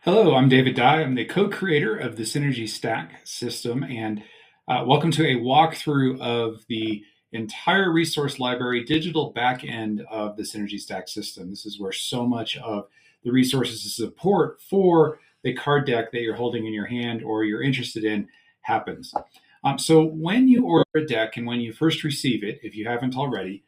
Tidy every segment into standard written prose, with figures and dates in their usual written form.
Hello, I'm David Dye. I'm the co-creator of the SynergyStack system, and welcome to a walkthrough of the entire resource library digital backend of the SynergyStack system. This is where so much of the resources and support for the card deck that you're holding in your hand or you're interested in happens. So when you order a deck and when you first receive it, if you haven't already,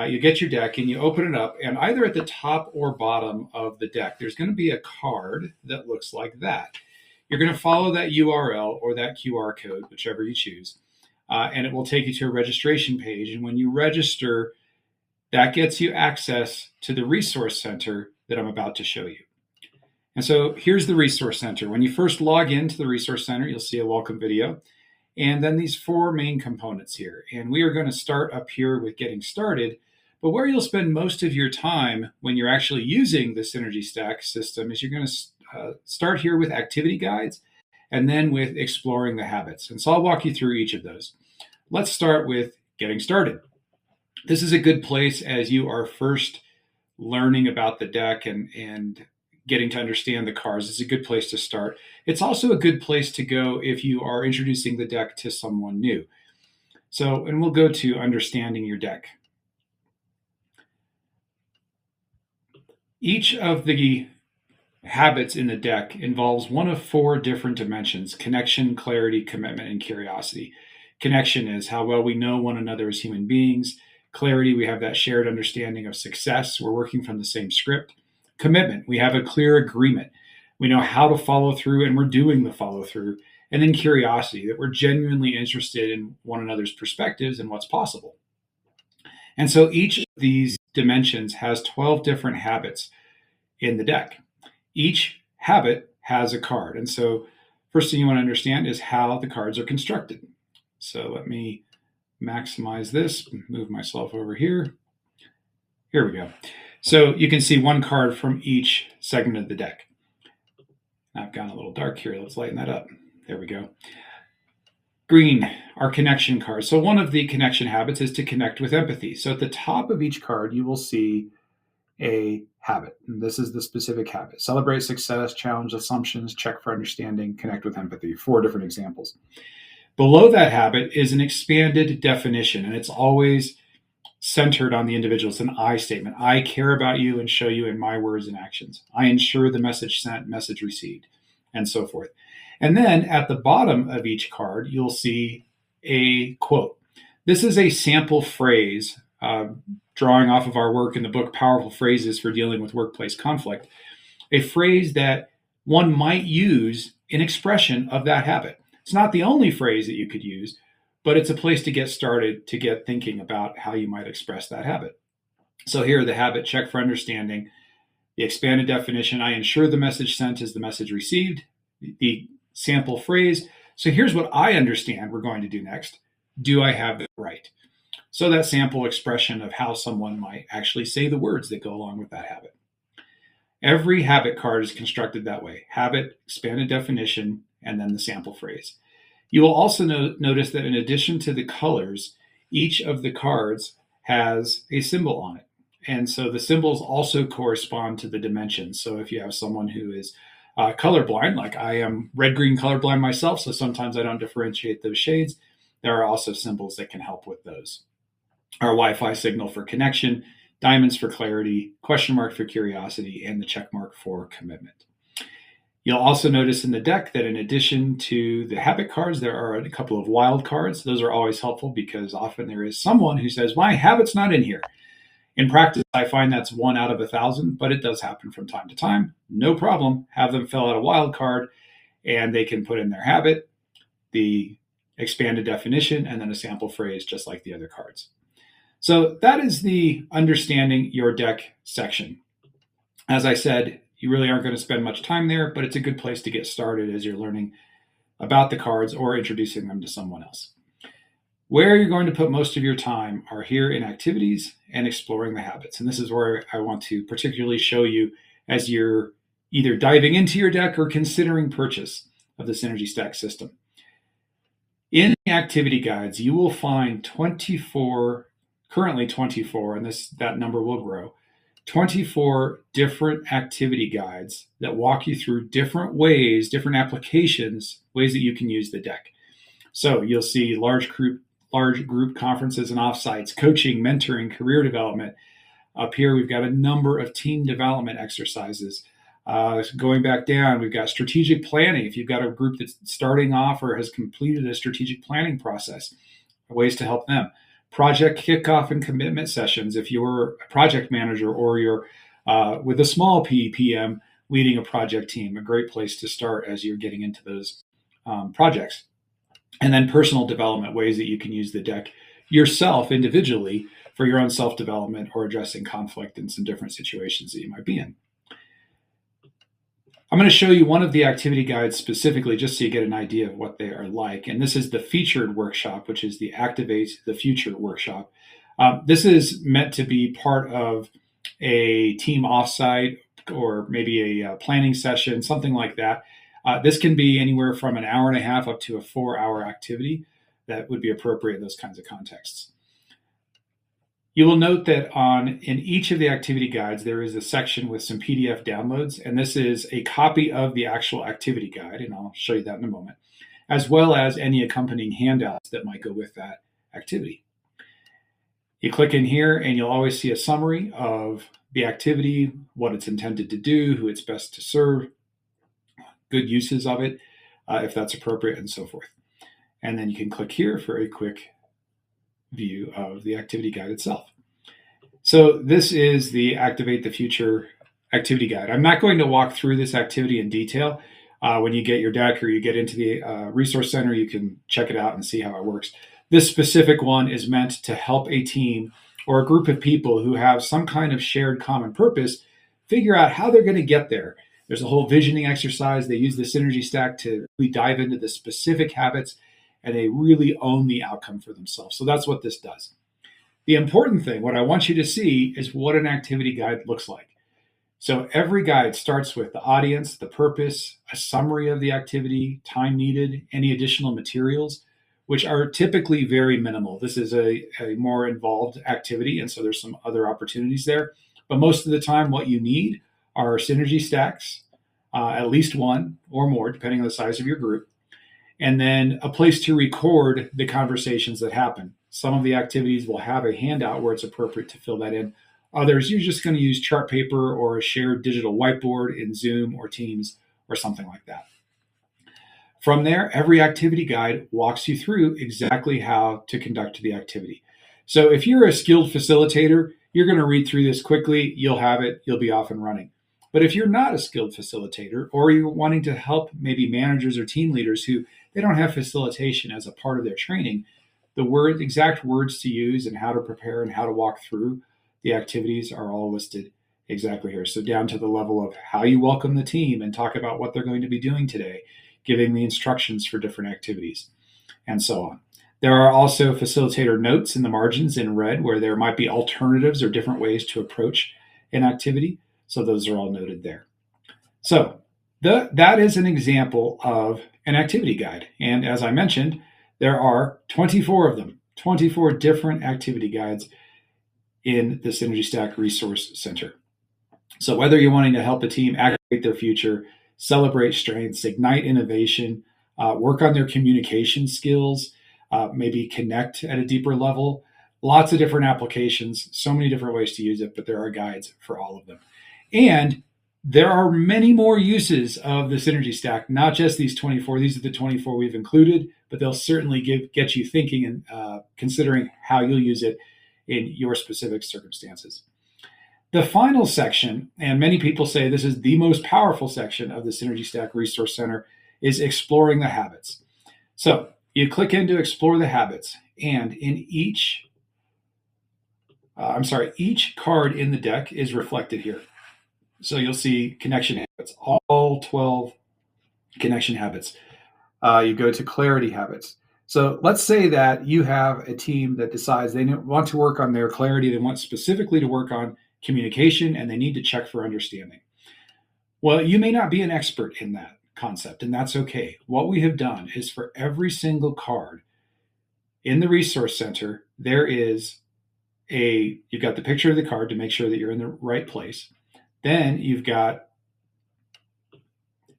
you get your deck and you open it up, and either at the top or bottom of the deck, there's going to be a card that looks like that. You're going to follow that URL or that QR code, whichever you choose, and it will take you to a registration page. And when you register, that gets you access to the Resource Center that I'm about to show you. And so here's the Resource Center. When you first log into the Resource Center, you'll see a welcome video. And then these four main components here. And we are going to start up here with getting started. But where you'll spend most of your time when you're actually using the SynergyStack system is you're going to start here with activity guides and then with exploring the habits. And so I'll walk you through each of those. Let's start with getting started. This is a good place as you are first learning about the deck and getting to understand the cards. It's a good place to start. It's also a good place to go if you are introducing the deck to someone new. So, and we'll go to understanding your deck. Each of the habits in the deck involves one of four different dimensions: connection, clarity, commitment, and curiosity. Connection is how well we know one another as human beings. Clarity, we have that shared understanding of success. We're working from the same script. Commitment, we have a clear agreement. We know how to follow through and we're doing the follow through. And then curiosity, that we're genuinely interested in one another's perspectives and what's possible. And so each of these dimensions has 12 different habits in the deck. Each habit has a card. And so first thing you want to understand is how the cards are constructed. So let me maximize this, move myself over here. Here we go. So you can see one card from each segment of the deck. I've gone a little dark here. Let's lighten that up. There we go. Green, our connection card. So one of the connection habits is to connect with empathy. So at the top of each card, you will see a habit. And this is the specific habit. Celebrate success, challenge assumptions, check for understanding, connect with empathy. 4 different examples. Below that habit is an expanded definition, and it's always centered on the individual. It's an I statement. I care about you and show you in my words and actions. I ensure the message sent, message received, and so forth. And then at the bottom of each card, you'll see a quote. This is a sample phrase drawing off of our work in the book, Powerful Phrases for Dealing with Workplace Conflict, a phrase that one might use in expression of that habit. It's not the only phrase that you could use, but it's a place to get started, to get thinking about how you might express that habit. So here, the habit: check for understanding. The expanded definition: I ensure the message sent is the message received. The sample phrase: so here's what I understand we're going to do next. Do I have it right? So that sample expression of how someone might actually say the words that go along with that habit. Every habit card is constructed that way: habit, expanded definition, and then the sample phrase. You will also notice that in addition to the colors, each of the cards has a symbol on it. And so the symbols also correspond to the dimensions. So if you have someone who is colorblind, like I am red-green colorblind myself, so sometimes I don't differentiate those shades, there are also symbols that can help with those. Our Wi-Fi signal for connection, diamonds for clarity, question mark for curiosity, and the check mark for commitment. You'll also notice in the deck that in addition to the habit cards, there are a couple of wild cards. Those are always helpful because often there is someone who says, my habit's not in here. In practice, I find that's 1 out of 1,000, but it does happen from time to time. No problem. Have them fill out a wild card and they can put in their habit, the expanded definition, and then a sample phrase just like the other cards. So that is the understanding your deck section. As I said, you really aren't going to spend much time there, but it's a good place to get started as you're learning about the cards or introducing them to someone else. Where you're going to put most of your time are here in activities and exploring the habits. And this is where I want to particularly show you as you're either diving into your deck or considering purchase of the SynergyStack system. In the activity guides, you will find currently 24, and that number will grow, 24 different activity guides that walk you through different ways, different applications, ways that you can use the deck. So you'll see large group conferences and offsites, coaching, mentoring, career development. Up here, we've got a number of team development exercises. Going back down, we've got strategic planning. If you've got a group that's starting off or has completed a strategic planning process, ways to help them. Project kickoff and commitment sessions. If you're a project manager or you're with a small PPM leading a project team, a great place to start as you're getting into those projects. And then personal development, ways that you can use the deck yourself individually for your own self-development or addressing conflict in some different situations that you might be in. I'm going to show you one of the activity guides specifically just so you get an idea of what they are like. And this is the featured workshop, which is the Activate the Future workshop. This is meant to be part of a team offsite or maybe a planning session, something like that. This can be anywhere from an hour and a half up to a 4-hour activity that would be appropriate in those kinds of contexts. You will note that in each of the activity guides, there is a section with some PDF downloads, and this is a copy of the actual activity guide, and I'll show you that in a moment, as well as any accompanying handouts that might go with that activity. You click in here, and you'll always see a summary of the activity, what it's intended to do, who it's best to serve, good uses of it, if that's appropriate, and so forth. And then you can click here for a quick view of the activity guide itself. So this is the Activate the Future activity guide. I'm not going to walk through this activity in detail. When you get your deck or you get into the Resource Center, you can check it out and see how it works. This specific one is meant to help a team or a group of people who have some kind of shared common purpose figure out how they're going to get there. There's a whole visioning exercise. They use the SynergyStack to really dive into the specific habits, and they really own the outcome for themselves. So that's what this does. The important thing, what I want you to see, is what an activity guide looks like. So every guide starts with the audience, the purpose, a summary of the activity, time needed, any additional materials, which are typically very minimal. This is a more involved activity, and so there's some other opportunities there. But most of the time, what you need are SynergyStacks, at least one or more, depending on the size of your group, and then a place to record the conversations that happen. Some of the activities will have a handout where it's appropriate to fill that in. Others, you're just going to use chart paper or a shared digital whiteboard in Zoom or Teams or something like that. From there, every activity guide walks you through exactly how to conduct the activity. So if you're a skilled facilitator, you're going to read through this quickly, you'll have it, you'll be off and running. But if you're not a skilled facilitator, or you're wanting to help maybe managers or team leaders who they don't have facilitation as a part of their training, the exact words to use and how to prepare and how to walk through the activities are all listed exactly here. So down to the level of how you welcome the team and talk about what they're going to be doing today, giving the instructions for different activities, and so on. There are also facilitator notes in the margins in red where there might be alternatives or different ways to approach an activity. So those are all noted there. So that is an example of an activity guide. And as I mentioned, there are 24 of them, 24 different activity guides in the SynergyStack Resource Center. So whether you're wanting to help a team activate their future, celebrate strengths, ignite innovation, work on their communication skills, maybe connect at a deeper level, lots of different applications, so many different ways to use it, but there are guides for all of them. And there are many more uses of the SynergyStack, not just these 24. These are the 24 we've included, but they'll certainly get you thinking and considering how you'll use it in your specific circumstances. The final section, and many people say this is the most powerful section of the SynergyStack Resource Center, is exploring the habits. So you click into Explore the Habits, and in each card in the deck is reflected here. So you'll see connection habits, all 12 connection habits. You go to clarity habits. So let's say that you have a team that decides they want to work on their clarity. They want specifically to work on communication, and they need to check for understanding. Well, you may not be an expert in that concept, and that's okay. What we have done is for every single card in the Resource Center, there is you've got the picture of the card to make sure that you're in the right place. Then you've got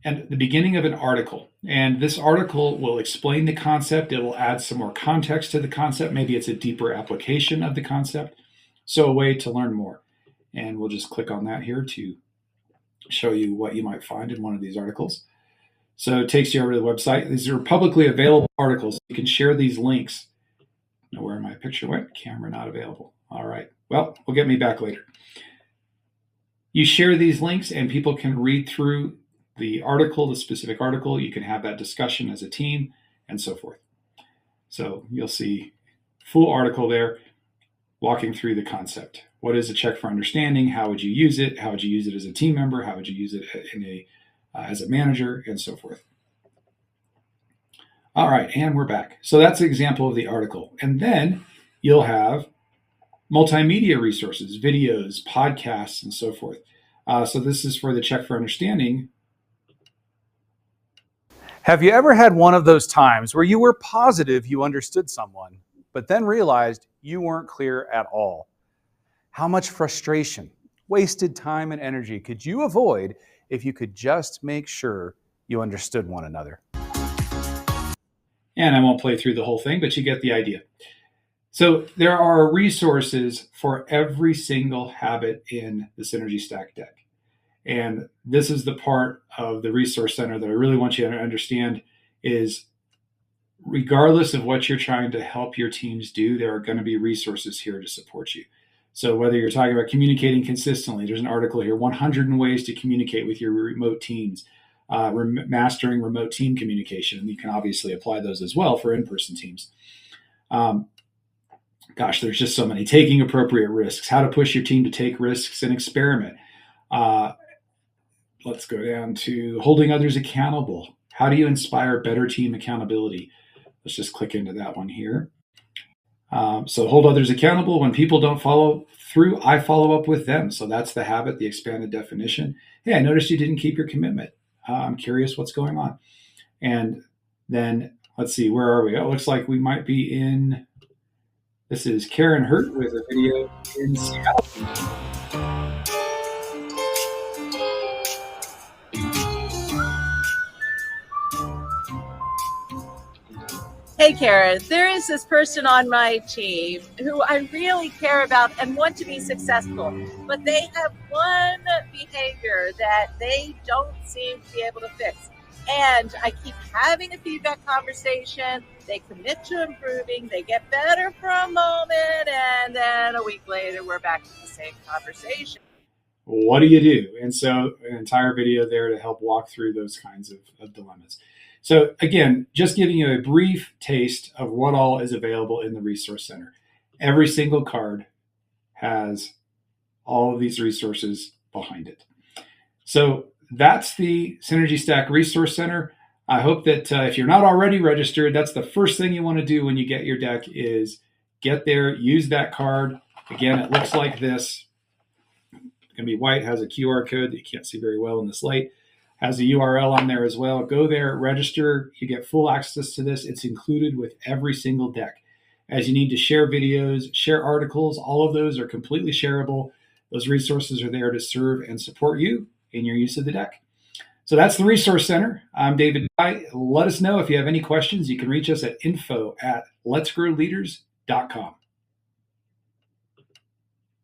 the beginning of an article. And this article will explain the concept. It will add some more context to the concept. Maybe it's a deeper application of the concept. So a way to learn more. And we'll just click on that here to show you what you might find in one of these articles. So it takes you over to the website. These are publicly available articles. You can share these links. Know where my picture went? Camera not available. All right. Well, we'll get me back later. You share these links and people can read through the article, the specific article. You can have that discussion as a team and so forth. So you'll see full article there walking through the concept. What is a check for understanding? How would you use it? How would you use it as a team member? How would you use it as a manager and so forth? All right, and we're back. So that's an example of the article. And then you'll have multimedia resources, videos, podcasts, and so forth. So this is for the check for understanding. Have you ever had one of those times where you were positive you understood someone, but then realized you weren't clear at all? How much frustration, wasted time, and energy could you avoid if you could just make sure you understood one another? And I won't play through the whole thing, but you get the idea. So there are resources for every single habit in the SynergyStack deck. And this is the part of the Resource Center that I really want you to understand is regardless of what you're trying to help your teams do, there are going to be resources here to support you. So whether you're talking about communicating consistently, there's an article here, 100 ways to communicate with your remote teams, mastering remote team communication. And you can obviously apply those as well for in-person teams. Gosh, there's just so many. Taking appropriate risks, how to push your team to take risks and experiment. Let's go down to holding others accountable. How do you inspire better team accountability? Let's just click into that one here. So hold others accountable. When people don't follow through, I follow up with them. So that's the habit, the expanded definition. Hey, I noticed you didn't keep your commitment. I'm curious what's going on. And then let's see, where are we? Oh, it looks like we might be in, this is Karen Hurt with a video in Seattle. Hey Karen, there is this person on my team who I really care about and want to be successful, but they have one behavior that they don't seem to be able to fix. And I keep having a feedback conversation, they commit to improving, they get better for a moment, and then a week later we're back to the same conversation. What do you do? And so an entire video there to help walk through those kinds of dilemmas. So again, just giving you a brief taste of what all is available in the Resource Center. Every single card has all of these resources behind it. So that's the SynergyStack Resource Center. I hope that if you're not already registered, that's the first thing you want to do when you get your deck is get there, use that card. Again, it looks like this. It's going to be white, has a QR code that you can't see very well in this light. Has a URL on there as well. Go there, register. You get full access to this. It's included with every single deck. As you need to share videos, share articles, all of those are completely shareable. Those resources are there to serve and support you in your use of the deck. So that's the Resource Center. I'm David Dye. Let us know if you have any questions. You can reach us at info@letsgrowleaders.com.